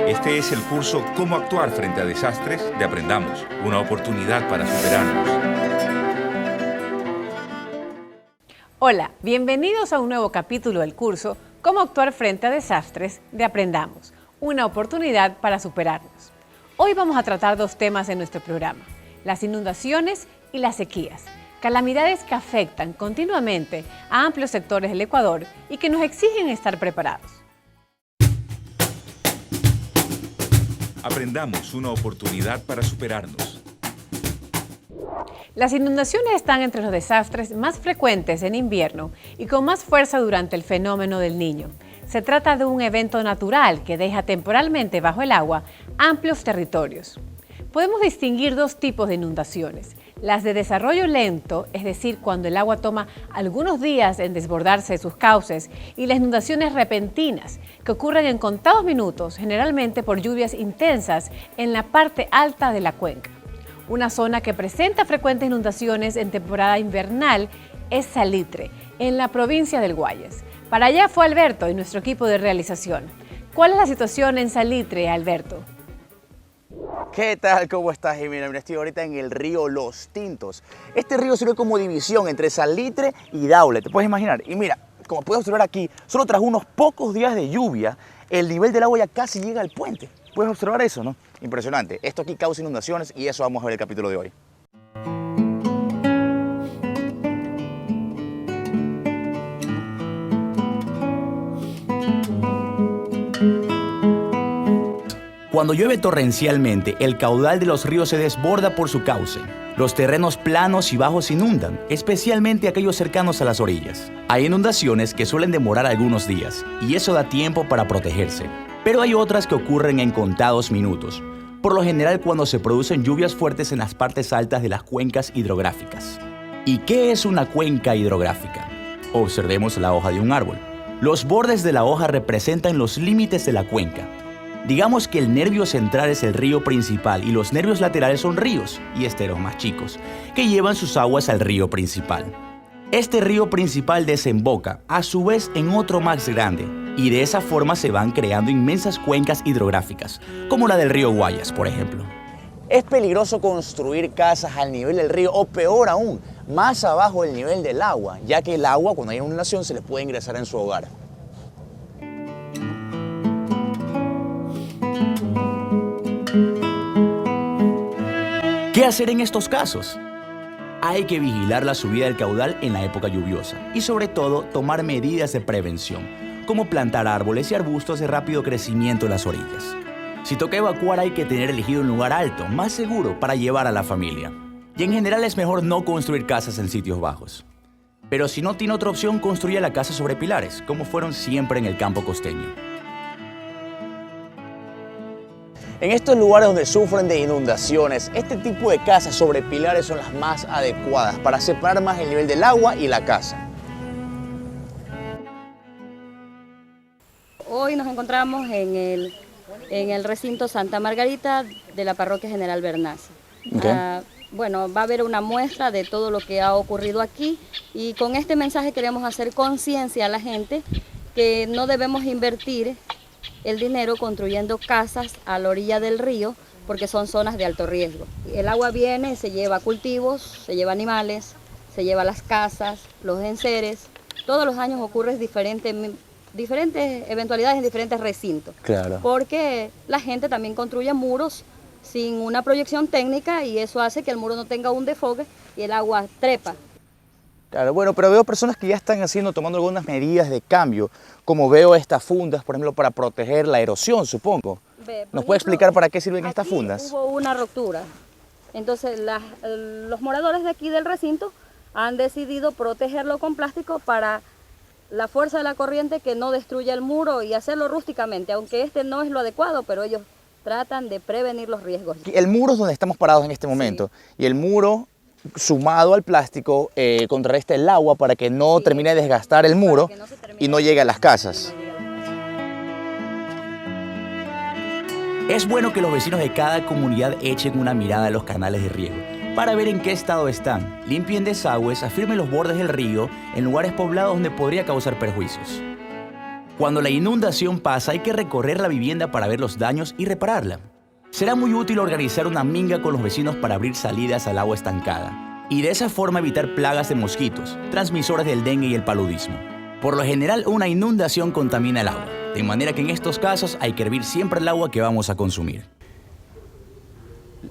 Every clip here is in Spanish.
Este es el curso Cómo actuar frente a desastres de Aprendamos, una oportunidad para superarnos. Hola, bienvenidos a un nuevo capítulo del curso Cómo actuar frente a desastres de Aprendamos, una oportunidad para superarnos. Hoy vamos a tratar dos temas en nuestro programa, las inundaciones y las sequías, calamidades que afectan continuamente a amplios sectores del Ecuador y que nos exigen estar preparados. Aprendamos, una oportunidad para superarnos. Las inundaciones están entre los desastres más frecuentes en invierno y con más fuerza durante el fenómeno del Niño. Se trata de un evento natural que deja temporalmente bajo el agua amplios territorios. Podemos distinguir dos tipos de inundaciones. Las de desarrollo lento, es decir, cuando el agua toma algunos días en desbordarse de sus cauces, y las inundaciones repentinas, que ocurren en contados minutos, generalmente por lluvias intensas en la parte alta de la cuenca. Una zona que presenta frecuentes inundaciones en temporada invernal es Salitre, en la provincia del Guayas. Para allá fue Alberto y nuestro equipo de realización. ¿Cuál es la situación en Salitre, Alberto? ¿Qué tal? ¿Cómo estás, Jimena? Mira, estoy ahorita en el río Los Tintos. Este río sirve como división entre Salitre y Daule, ¿te puedes imaginar? Y mira, como puedes observar aquí, solo tras unos pocos días de lluvia, el nivel del agua ya casi llega al puente. ¿Puedes observar eso, no? Impresionante. Esto aquí causa inundaciones y eso vamos a ver el capítulo de hoy. Cuando llueve torrencialmente, el caudal de los ríos se desborda por su cauce. Los terrenos planos y bajos se inundan, especialmente aquellos cercanos a las orillas. Hay inundaciones que suelen demorar algunos días, y eso da tiempo para protegerse. Pero hay otras que ocurren en contados minutos, por lo general cuando se producen lluvias fuertes en las partes altas de las cuencas hidrográficas. ¿Y qué es una cuenca hidrográfica? Observemos la hoja de un árbol. Los bordes de la hoja representan los límites de la cuenca. Digamos que el nervio central es el río principal y los nervios laterales son ríos y esteros más chicos, que llevan sus aguas al río principal. Este río principal desemboca, a su vez, en otro más grande, y de esa forma se van creando inmensas cuencas hidrográficas, como la del río Guayas, por ejemplo. Es peligroso construir casas al nivel del río, o peor aún, más abajo del nivel del agua, ya que el agua, cuando hay inundación, se les puede ingresar en su hogar. ¿Qué hacer en estos casos? Hay que vigilar la subida del caudal en la época lluviosa y sobre todo tomar medidas de prevención, como plantar árboles y arbustos de rápido crecimiento en las orillas. Si toca evacuar hay que tener elegido un lugar alto, más seguro para llevar a la familia. Y en general es mejor no construir casas en sitios bajos. Pero si no tiene otra opción, construya la casa sobre pilares, como fueron siempre en el campo costeño. En estos lugares donde sufren de inundaciones, este tipo de casas sobre pilares son las más adecuadas para separar más el nivel del agua y la casa. Hoy nos encontramos en el recinto Santa Margarita de la Parroquia General Bernaza. Okay. Bueno, va a haber una muestra de todo lo que ha ocurrido aquí y con este mensaje queremos hacer conciencia a la gente que no debemos invertir el dinero construyendo casas a la orilla del río porque son zonas de alto riesgo. El agua viene, se lleva cultivos, se lleva animales, se lleva las casas, los enseres. Todos los años ocurren diferentes eventualidades en diferentes recintos. Claro. Porque la gente también construye muros sin una proyección técnica y eso hace que el muro no tenga un desfogue y el agua trepa. Claro, bueno, pero veo personas que ya están tomando algunas medidas de cambio, como veo estas fundas, por ejemplo, para proteger la erosión, supongo. ¿Nos puede explicar para qué sirven estas fundas? Hubo una ruptura, entonces los moradores de aquí del recinto han decidido protegerlo con plástico para la fuerza de la corriente que no destruya el muro y hacerlo rústicamente, aunque este no es lo adecuado, pero ellos tratan de prevenir los riesgos. El muro es donde estamos parados en este momento, sí. Y el muro, sumado al plástico, contrarresta el agua para que no termine de desgastar el muro y no llegue a las casas. Es bueno que los vecinos de cada comunidad echen una mirada a los canales de riego para ver en qué estado están, limpien desagües, afirmen los bordes del río en lugares poblados donde podría causar perjuicios. Cuando la inundación pasa, hay que recorrer la vivienda para ver los daños y repararla. Será muy útil organizar una minga con los vecinos para abrir salidas al agua estancada y de esa forma evitar plagas de mosquitos, transmisores del dengue y el paludismo. Por lo general, una inundación contamina el agua, de manera que en estos casos hay que hervir siempre el agua que vamos a consumir.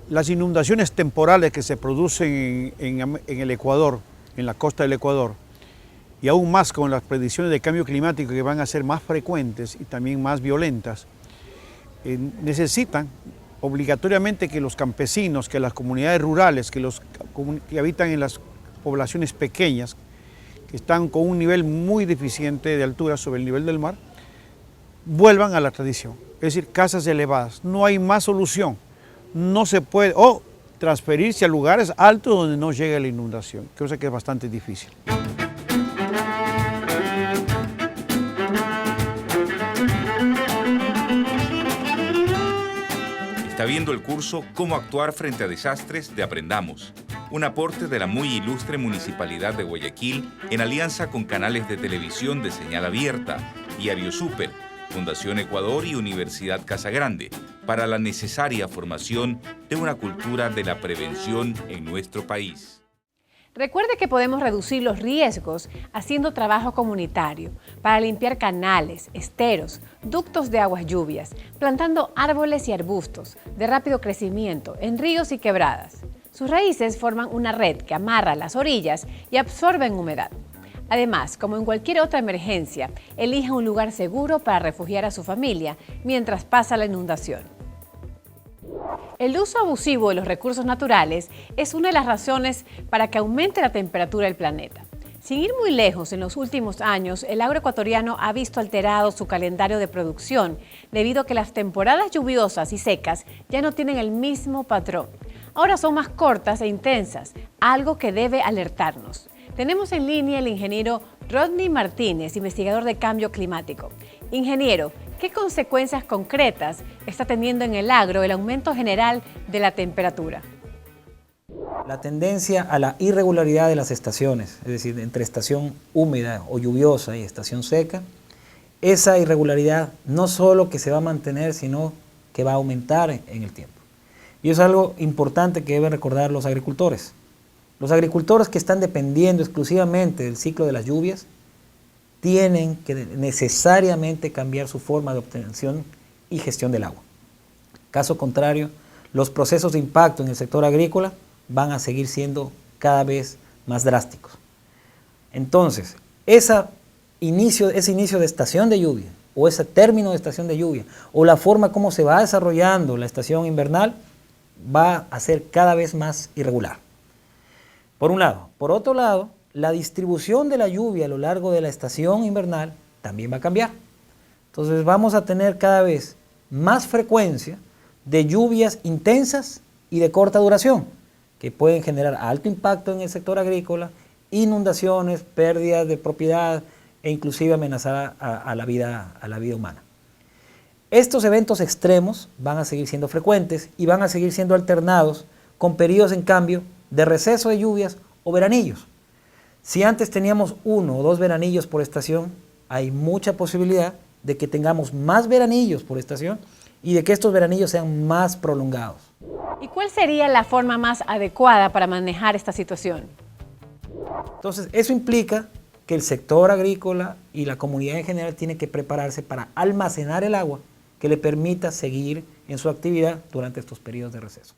Las inundaciones temporales que se producen en el Ecuador, en la costa del Ecuador, y aún más con las predicciones de cambio climático que van a ser más frecuentes y también más violentas, necesitan obligatoriamente que los campesinos, que las comunidades rurales, que habitan en las poblaciones pequeñas, que están con un nivel muy deficiente de altura sobre el nivel del mar, vuelvan a la tradición, es decir, casas elevadas. No hay más solución, no se puede, o transferirse a lugares altos donde no llegue la inundación, cosa que es bastante difícil. Está viendo el curso Cómo actuar frente a desastres de Aprendamos, un aporte de la muy ilustre Municipalidad de Guayaquil en alianza con canales de televisión de señal abierta y Aviosuper, Fundación Ecuador y Universidad Casagrande, para la necesaria formación de una cultura de la prevención en nuestro país. Recuerde que podemos reducir los riesgos haciendo trabajo comunitario para limpiar canales, esteros, ductos de aguas lluvias, plantando árboles y arbustos de rápido crecimiento en ríos y quebradas. Sus raíces forman una red que amarra las orillas y absorben humedad. Además, como en cualquier otra emergencia, elija un lugar seguro para refugiar a su familia mientras pasa la inundación. El uso abusivo de los recursos naturales es una de las razones para que aumente la temperatura del planeta. Sin ir muy lejos, en los últimos años, el agroecuatoriano ha visto alterado su calendario de producción debido a que las temporadas lluviosas y secas ya no tienen el mismo patrón. Ahora son más cortas e intensas, algo que debe alertarnos. Tenemos en línea el ingeniero Rodney Martínez, investigador de cambio climático. Ingeniero, ¿qué consecuencias concretas está teniendo en el agro el aumento general de la temperatura? La tendencia a la irregularidad de las estaciones, es decir, entre estación húmeda o lluviosa y estación seca, esa irregularidad no solo que se va a mantener, sino que va a aumentar en el tiempo. Y eso es algo importante que deben recordar los agricultores. Los agricultores que están dependiendo exclusivamente del ciclo de las lluvias tienen que necesariamente cambiar su forma de obtención y gestión del agua. Caso contrario, los procesos de impacto en el sector agrícola van a seguir siendo cada vez más drásticos. Entonces, ese inicio de estación de lluvia o ese término de estación de lluvia o la forma como se va desarrollando la estación invernal va a ser cada vez más irregular. Por un lado. Por otro lado, la distribución de la lluvia a lo largo de la estación invernal también va a cambiar. Entonces vamos a tener cada vez más frecuencia de lluvias intensas y de corta duración, que pueden generar alto impacto en el sector agrícola, inundaciones, pérdidas de propiedad e inclusive amenazar a la vida humana. Estos eventos extremos van a seguir siendo frecuentes y van a seguir siendo alternados con periodos en cambio de receso de lluvias o veranillos. Si antes teníamos 1 o 2 veranillos por estación, hay mucha posibilidad de que tengamos más veranillos por estación y de que estos veranillos sean más prolongados. ¿Y cuál sería la forma más adecuada para manejar esta situación? Entonces, eso implica que el sector agrícola y la comunidad en general tiene que prepararse para almacenar el agua que le permita seguir en su actividad durante estos periodos de receso.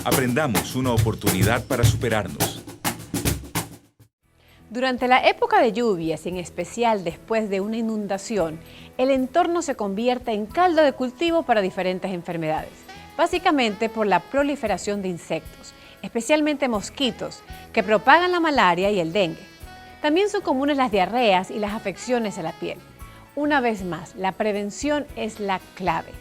Aprendamos, una oportunidad para superarnos. Durante la época de lluvias, y en especial después de una inundación, el entorno se convierte en caldo de cultivo para diferentes enfermedades, básicamente por la proliferación de insectos, especialmente mosquitos, que propagan la malaria y el dengue. También son comunes las diarreas y las afecciones a la piel. Una vez más, la prevención es la clave.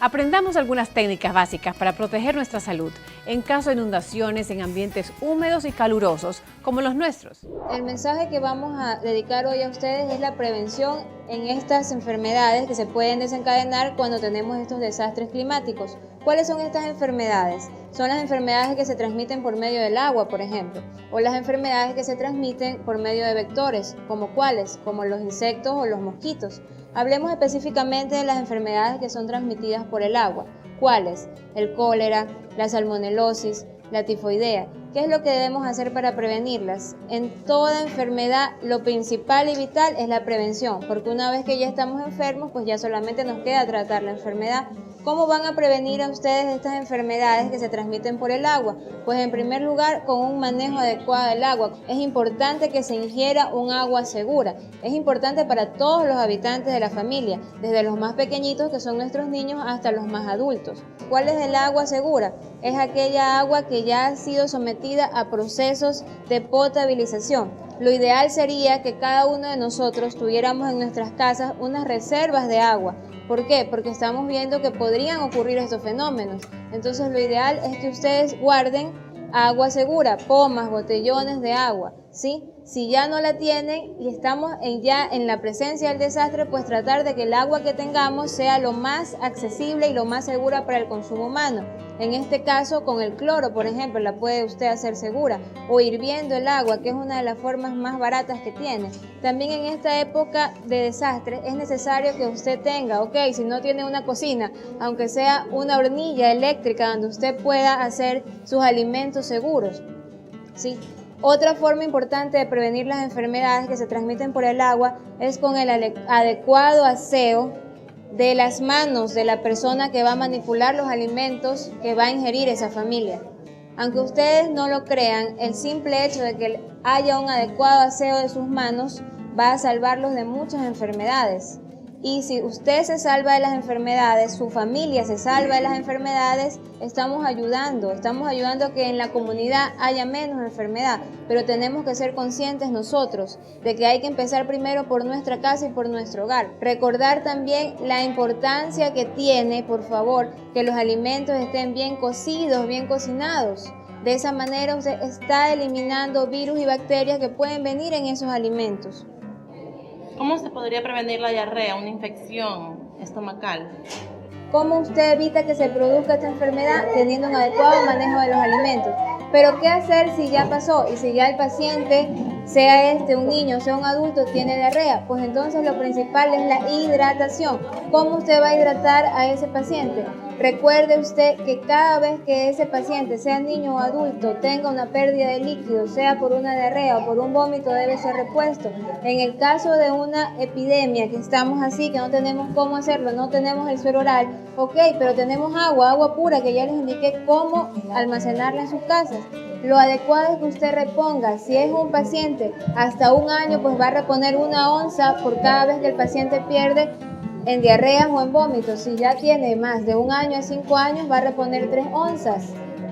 Aprendamos algunas técnicas básicas para proteger nuestra salud en caso de inundaciones en ambientes húmedos y calurosos como los nuestros. El mensaje que vamos a dedicar hoy a ustedes es la prevención en estas enfermedades que se pueden desencadenar cuando tenemos estos desastres climáticos. ¿Cuáles son estas enfermedades? Son las enfermedades que se transmiten por medio del agua, por ejemplo, o las enfermedades que se transmiten por medio de vectores, como cuáles, como los insectos o los mosquitos. Hablemos específicamente de las enfermedades que son transmitidas por el agua. ¿Cuáles? El cólera, la salmonelosis, la tifoidea. ¿Qué es lo que debemos hacer para prevenirlas? En toda enfermedad lo principal y vital es la prevención, porque una vez que ya estamos enfermos, pues ya solamente nos queda tratar la enfermedad. ¿Cómo van a prevenir a ustedes estas enfermedades que se transmiten por el agua? Pues en primer lugar, con un manejo adecuado del agua. Es importante que se ingiera un agua segura. Es importante para todos los habitantes de la familia, desde los más pequeñitos, que son nuestros niños, hasta los más adultos. ¿Cuál es el agua segura? Es aquella agua que ya ha sido sometida a procesos de potabilización. Lo ideal sería que cada uno de nosotros tuviéramos en nuestras casas unas reservas de agua. ¿Por qué? Porque estamos viendo que podrían ocurrir estos fenómenos. Entonces lo ideal es que ustedes guarden agua segura, pomas, botellones de agua, ¿sí? Si ya no la tienen y estamos ya en la presencia del desastre, pues tratar de que el agua que tengamos sea lo más accesible y lo más segura para el consumo humano. En este caso, con el cloro, por ejemplo, la puede usted hacer segura, o hirviendo el agua, que es una de las formas más baratas que tiene. También en esta época de desastre es necesario que usted tenga, si no tiene una cocina, aunque sea una hornilla eléctrica donde usted pueda hacer sus alimentos seguros, ¿sí? Otra forma importante de prevenir las enfermedades que se transmiten por el agua es con el adecuado aseo de las manos de la persona que va a manipular los alimentos que va a ingerir esa familia. Aunque ustedes no lo crean, el simple hecho de que haya un adecuado aseo de sus manos va a salvarlos de muchas enfermedades. Y si usted se salva de las enfermedades, su familia se salva de las enfermedades, estamos ayudando a que en la comunidad haya menos enfermedad. Pero tenemos que ser conscientes nosotros de que hay que empezar primero por nuestra casa y por nuestro hogar. Recordar también la importancia que tiene, por favor, que los alimentos estén bien cocidos, bien cocinados. De esa manera usted está eliminando virus y bacterias que pueden venir en esos alimentos. ¿Cómo se podría prevenir la diarrea, una infección estomacal? ¿Cómo usted evita que se produzca esta enfermedad? Teniendo un adecuado manejo de los alimentos. Pero ¿qué hacer si ya pasó y si ya el paciente, sea un niño, sea un adulto, tiene diarrea? Pues entonces lo principal es la hidratación. ¿Cómo usted va a hidratar a ese paciente? Recuerde usted que cada vez que ese paciente, sea niño o adulto, tenga una pérdida de líquido, sea por una diarrea o por un vómito, debe ser repuesto. En el caso de una epidemia, que estamos así, que no tenemos cómo hacerlo, no tenemos el suero oral, pero tenemos agua pura, que ya les indiqué cómo almacenarla en sus casas. Lo adecuado es que usted reponga, si es un paciente hasta un año, pues va a reponer 1 onza por cada vez que el paciente pierde en diarreas o en vómitos. Si ya tiene más de 1 año a 5 años, va a reponer 3 onzas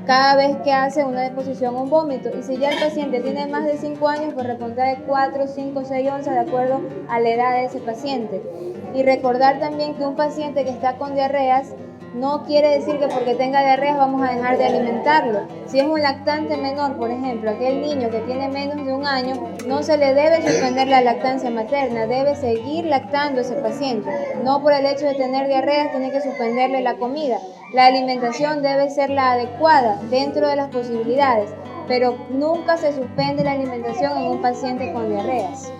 cada vez que hace una deposición o un vómito. Y si ya el paciente tiene más de 5 años, pues repondrá de 4, 5, 6 onzas de acuerdo a la edad de ese paciente. Y recordar también que un paciente que está con diarreas no quiere decir que porque tenga diarreas vamos a dejar de alimentarlo. Si es un lactante menor, por ejemplo, aquel niño que tiene menos de 1 año, no se le debe suspender la lactancia materna, debe seguir lactando a ese paciente. No por el hecho de tener diarreas tiene que suspenderle la comida. La alimentación debe ser la adecuada dentro de las posibilidades, pero nunca se suspende la alimentación en un paciente con diarreas.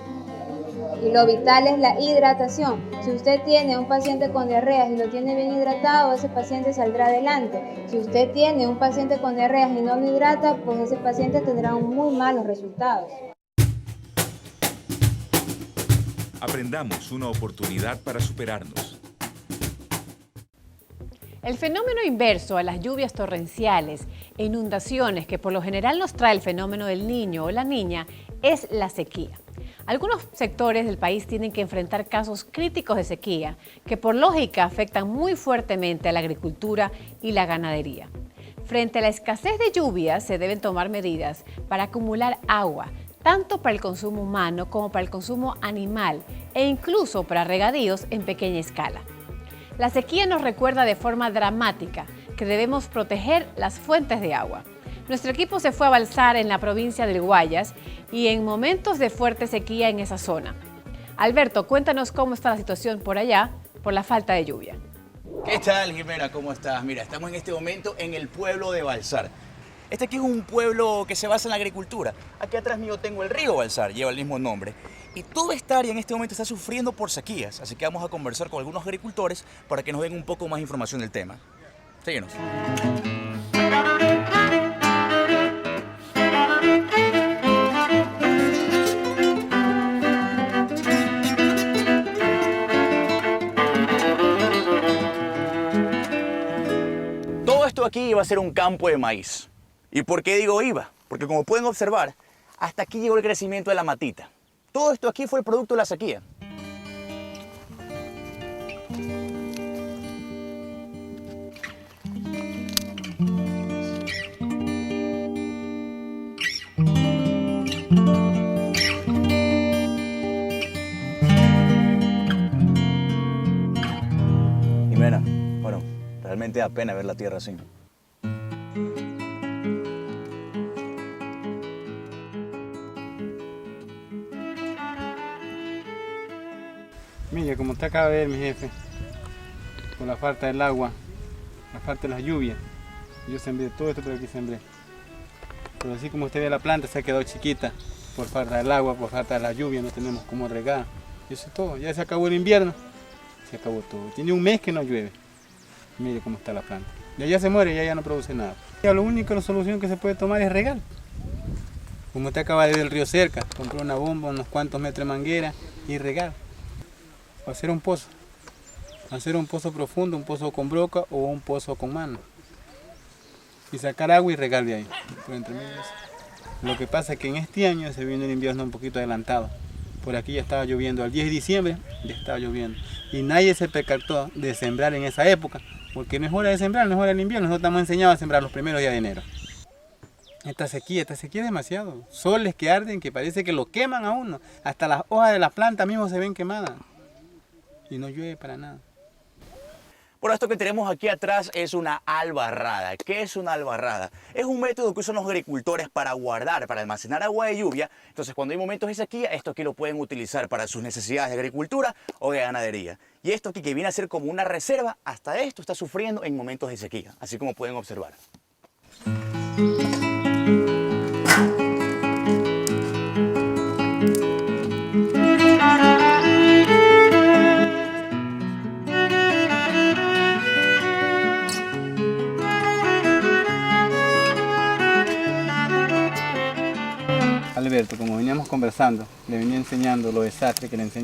Y lo vital es la hidratación. Si usted tiene un paciente con diarreas y lo tiene bien hidratado, ese paciente saldrá adelante. Si usted tiene un paciente con diarreas y no lo hidrata, pues ese paciente tendrá muy malos resultados. Aprendamos, una oportunidad para superarnos. El fenómeno inverso a las lluvias torrenciales e inundaciones que por lo general nos trae el fenómeno del niño o la niña es la sequía. Algunos sectores del país tienen que enfrentar casos críticos de sequía que por lógica afectan muy fuertemente a la agricultura y la ganadería. Frente a la escasez de lluvias se deben tomar medidas para acumular agua, tanto para el consumo humano como para el consumo animal e incluso para regadíos en pequeña escala. La sequía nos recuerda de forma dramática que debemos proteger las fuentes de agua. Nuestro equipo se fue a Balsar en la provincia del Guayas y en momentos de fuerte sequía en esa zona. Alberto, cuéntanos cómo está la situación por allá por la falta de lluvia. ¿Qué tal, Jimena? ¿Cómo estás? Mira, estamos en este momento en el pueblo de Balsar. Este aquí es un pueblo que se basa en la agricultura. Aquí atrás mío tengo el río Balsar, lleva el mismo nombre. Y toda esta área en este momento está sufriendo por sequías, así que vamos a conversar con algunos agricultores para que nos den un poco más información del tema. Síguenos. Todo esto aquí iba a ser un campo de maíz. ¿Y por qué digo iba? Porque como pueden observar, hasta aquí llegó el crecimiento de la matita. Todo esto aquí fue el producto de la sequía. Jimena, bueno, realmente da pena ver la tierra así. Mira, como usted acaba de ver, mi jefe, por la falta del agua, la falta de las lluvias, yo sembré todo esto por aquí sembré. Pero así como usted ve, la planta se ha quedado chiquita por falta del agua, por falta de la lluvia, no tenemos cómo regar. Y eso es todo, ya se acabó el invierno, se acabó todo. Tiene un mes que no llueve. Mire cómo está la planta. Ya se muere, ya no produce nada. Ya lo único, la solución que se puede tomar es regar. Como usted acaba de ver el río cerca, compró una bomba, unos cuantos metros de manguera y regar. Hacer un pozo profundo, un pozo con broca o un pozo con mano y sacar agua y regar de ahí por entre medias. Lo que pasa es que en este año se viene el invierno un poquito adelantado. Por aquí ya estaba lloviendo, al 10 de diciembre ya estaba lloviendo y nadie se percató de sembrar en esa época, porque no es hora de sembrar, no es hora del invierno. Nosotros estamos enseñados a sembrar los primeros días de enero. Esta sequía es demasiado, soles que arden que parece que lo queman a uno, hasta las hojas de la planta mismo se ven quemadas. Y no llueve para nada. Bueno, esto que tenemos aquí atrás es una albarrada. ¿Qué es una albarrada? Es un método que usan los agricultores para guardar, para almacenar agua de lluvia. Entonces, cuando hay momentos de sequía, esto aquí lo pueden utilizar para sus necesidades de agricultura o de ganadería. Y esto aquí que viene a ser como una reserva, hasta esto está sufriendo en momentos de sequía, así como pueden observar. Alberto, como veníamos conversando, le venía enseñando los desastres que le enseñé.